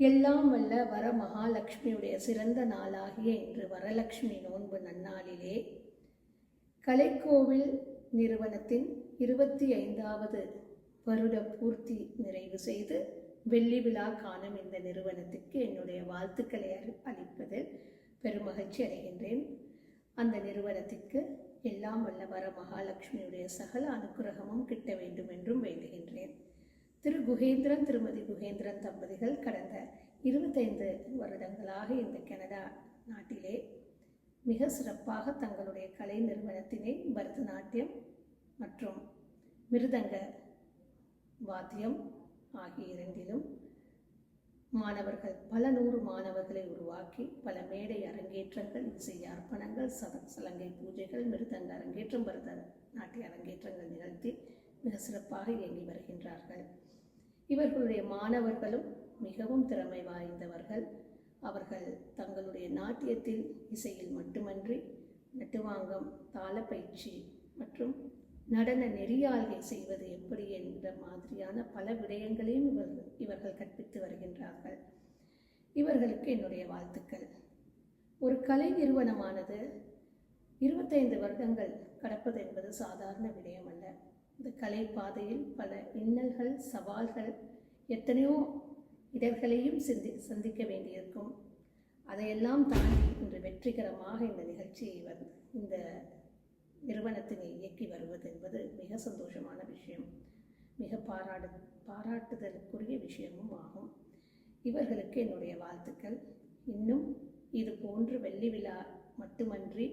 எல்லாம் வல்ல வர மகாலட்சுமியுடைய சிறந்த நாளாகிய இன்று வரலட்சுமி நோன்பு நன்னாளிலே கலைக்கோவில் நிறுவனத்தின் 25வது வருட பூர்த்தி நிறைவு செய்து வெள்ளி விழா காணும் இந்த நிறுவனத்திற்கு என்னுடைய வாழ்த்துக்களை அளிப்பதில் பெருமகிழ்ச்சி அடைகின்றேன். அந்த நிறுவனத்திற்கு எல்லாம் வல்ல வர மகாலட்சுமியுடைய சகல அனுக்கிரகமும் கிட்ட வேண்டும் என்றும் வேண்டுகின்றேன். திரு குகேந்திரன் திருமதி குகேந்திரன் தம்பதிகள் கடந்த 25 வருடங்களாக இந்த கனடா நாட்டிலே மிக சிறப்பாக தங்களுடைய கலை நிறுவனத்தினை பரதநாட்டியம் மற்றும் மிருதங்க வாத்தியம் ஆகிய இரண்டிலும் மாணவர்கள் பல 100 மாணவர்களை உருவாக்கி பல மேடை அரங்கேற்றங்கள், இசை அர்ப்பணங்கள், சலங்கை பூஜைகள், மிருதங்க அரங்கேற்றம், பரதநாட்டிய அரங்கேற்றங்கள் நிகழ்த்தி மிக சிறப்பாக இயங்கி வருகின்றார்கள். இவர்களுடைய மாணவர்களும் மிகவும் திறமை வாய்ந்தவர்கள். அவர்கள் தங்களுடைய நாட்டியத்தில் இசையில் மட்டுமன்றி நட்டுவாங்கம், தாள பயிற்சி மற்றும் நடன நெறியாள்கை செய்வது எப்படி என்ற மாதிரியான பல விடயங்களையும் இவர்கள் கற்பித்து வருகின்றார்கள். இவர்களுக்கு என்னுடைய வாழ்த்துக்கள். ஒரு கலை நிறுவனமானது 25 வருடங்கள் கடப்பது என்பது சாதாரண விடயம் அல்ல. இந்த கலை பாதையில் பல இன்னல்கள், சவால்கள், எத்தனையோ இடர்களையும் சந்திக்க வேண்டியிருக்கும். அதையெல்லாம் தாண்டி இன்று வெற்றிகரமாக இந்த நிகழ்ச்சியை இந்த நிறுவனத்தினை இயக்கி வருவது என்பது மிக சந்தோஷமான விஷயம், மிக பாராட்டுதலுக்குரிய விஷயமும் ஆகும். இவர்களுக்கு என்னுடைய வாழ்த்துக்கள். இன்னும் இது போன்று வெள்ளி விழா மட்டுமன்றி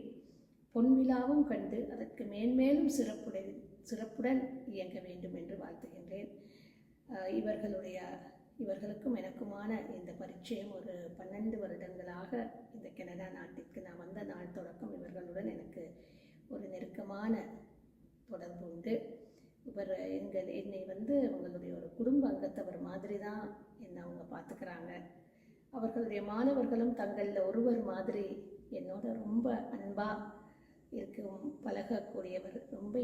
பொன் விழாவும் கண்டு அதற்கு மேன்மேலும் சிறப்புடன் இயங்க வேண்டும் என்று வாழ்த்துகின்றேன். இவர்களுக்கும் எனக்குமான இந்த பரிச்சயம் ஒரு 12 வருடங்களாக இந்த கனடா நாட்டிற்கு நான் வந்த நாள் தொடக்கம் இவர்களுடன் எனக்கு ஒரு நெருக்கமான தொடர்பு உண்டு. என்னை அவங்களுடைய ஒரு குடும்ப அங்கத்தவர் மாதிரி தான் என்னை அவங்க பார்த்துக்கிறாங்க. அவர்களுடைய மாணவர்களும் தங்களில் ஒருவர் மாதிரி என்னோட ரொம்ப அன்பாக இருக்கும் பழகக்கூடியவர், ரொம்ப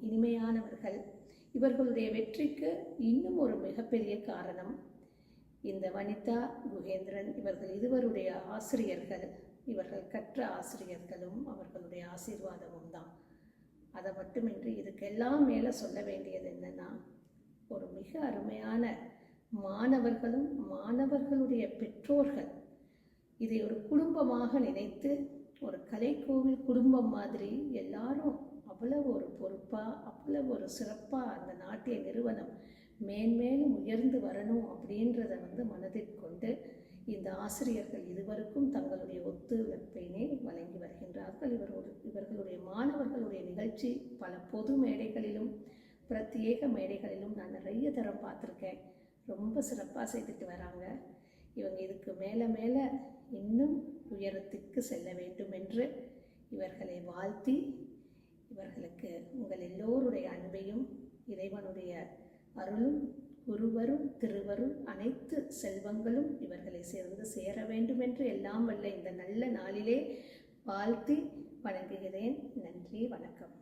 இனிமையானவர்கள். இவர்களுடைய வெற்றிக்கு இன்னும் ஒரு மிகப்பெரிய காரணம் இந்த வனிதா, குகேந்திரன் இவர்கள் இருவருடைய ஆசிரியர்கள், இவர்கள் கற்ற ஆசிரியர்களும் அவர்களுடைய ஆசீர்வாதமும் தான். அதை மட்டுமின்றி இதுக்கெல்லாம் மேலே சொல்ல வேண்டியது என்னன்னா, ஒரு மிக அருமையான மாணவர்களும் மாணவர்களுடைய பெற்றோர்கள் இதை ஒரு குடும்பமாக நினைத்து ஒரு கலைக்கோவில் குடும்பம் மாதிரி எல்லாரும் அவ்வளவு ஒரு பொறுப்பாக, அவ்வளவு ஒரு சிறப்பாக அந்த நாட்டிய நிறுவனம் மேன்மேலும் உயர்ந்து வரணும் அப்படின்றத மனதில் கொண்டு இந்த ஆசிரியர்கள் இதுவரைக்கும் தங்களுடைய ஒத்துழைப்பினை வழங்கி வருகின்றார்கள். இவர்களுடைய மாணவர்களுடைய நிகழ்ச்சி பல பொது மேடைகளிலும் பிரத்யேக மேடைகளிலும் நான் நிறைய தரம் பார்த்துருக்கேன். ரொம்ப சிறப்பாக செய்துட்டு வராங்க. இவங்க இதுக்கு மேலே இன்னும் உயரத்துக்கு செல்ல வேண்டும் என்று இவர்களை வாழ்த்தி, இவர்களுக்கு உங்கள் எல்லோருடைய அன்பையும் இறைவனுடைய அருளும் குருவரும் திருவரும் அனைத்து செல்வங்களும் இவர்களை சேர வேண்டும் என்று எல்லாம் வல்ல இந்த நல்ல நாளிலே வாழ்த்தி வணங்குகிறேன். நன்றி, வணக்கம்.